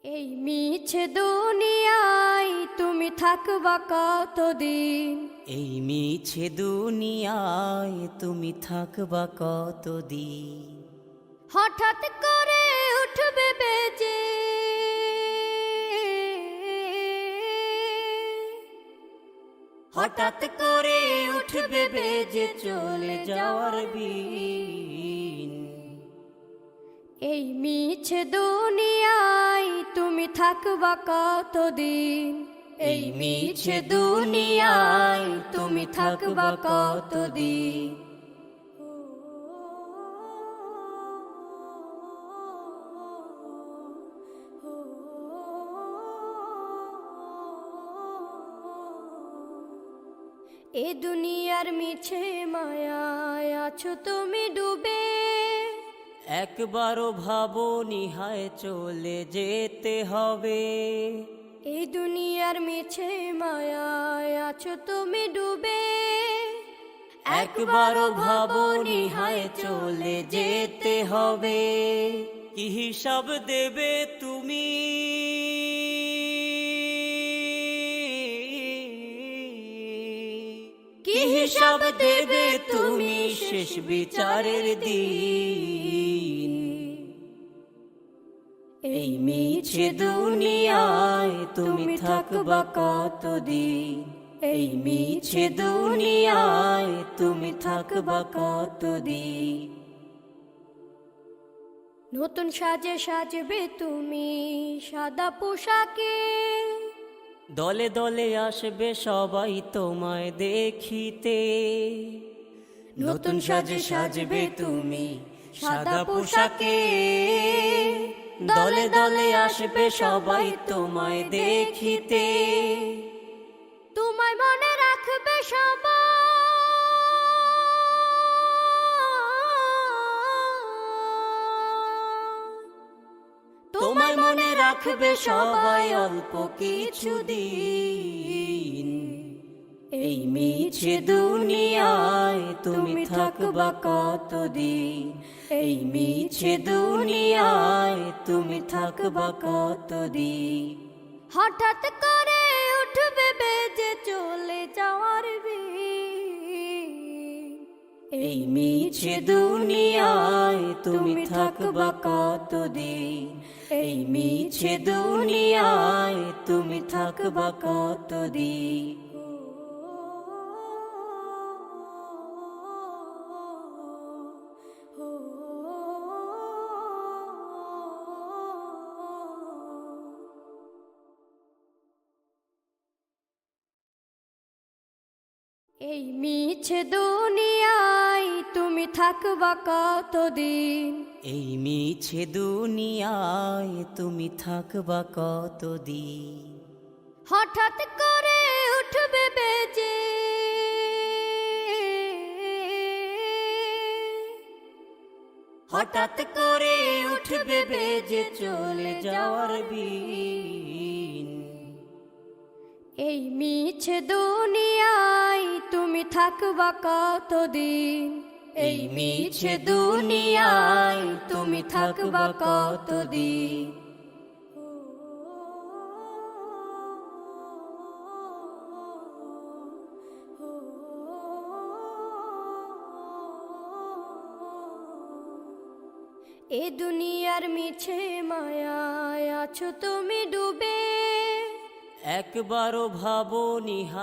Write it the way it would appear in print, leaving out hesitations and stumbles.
এই মিছে দুনিয়ায় তুমি থাকবা কতদিন? এই মিছে দুনিয়ায় তুমি থাকবা কতদিন? হঠাৎ করে উঠবে বেজে হঠাৎ করে উঠবে বেজে চলে যাওয়ার বিন। এই মিছে দুনিয়ায় তুমি থাকবা কতদিন? এই মিছে দুনিয়ায় তুমি থাকবা কতদিন? এ দুনিয়ার মিছে মায়ায় আছো তুমি ডুবে, একবারও ভাবনি হায় চলে যেতে হবে। এই দুনিয়ার মিছে মায়ায় আছো তুমি ডুবে, একবারও ভাবনি হায় চলে যেতে হবে। কি হিসাব দেবে তুমি? কি হিসাব দেবে তুমি শেষ বিচারের দিন? এই মিছে দুনিয়ায় তুমি থাকবা কতদিন? এই মিছে দুনিয়ায় তুমি থাকবা কতদিন? নতুন সাজে সাজবে তুমি সাদা পোশাকে, দলে দলে আসবে সবাই তোমায় দেখিতে। নতুন সাজে সাজবে তুমি সাদা পোশাকে, দলে দলে আসবে সবাই তোমায় দেখিতে। তোমায় মনে রাখবে সবাই, তোমায় মনে রাখবে সবাই অল্প কিছুদিন। এই মিছে দুনিয়ায় তুমি থাকবা কতদিন? এই মিছে দুনিয়ায় তুমি থাকবা কতদিন? হঠাৎ করে উঠবে বেজে চলে যাওয়ার বিন। এই মিছে দুনিয়ায় তুমি থাকবা কতদিন? এই মিছে দুনিয়ায় তুমি থাকবা কতদিন? এই মিছে দুনিয়ায় তুমি থাকবা কতদিন? এই মিছে দুনিয়ায় তুমি থাকবা কতদিন? হঠাৎ করে উঠবে বেজে হঠাৎ করে উঠবে বেজে চলে যাওয়ার বিন। এই মিছে দুনিয়ায় তুমি থাকবা কতদিন? এই মিছে দুনিয়ায় তুমি থাকবা কতদিন? এ দুনিয়ার মিছে মায়ায় আছো তুমি ডুবে, একবারও ভাবনি হায়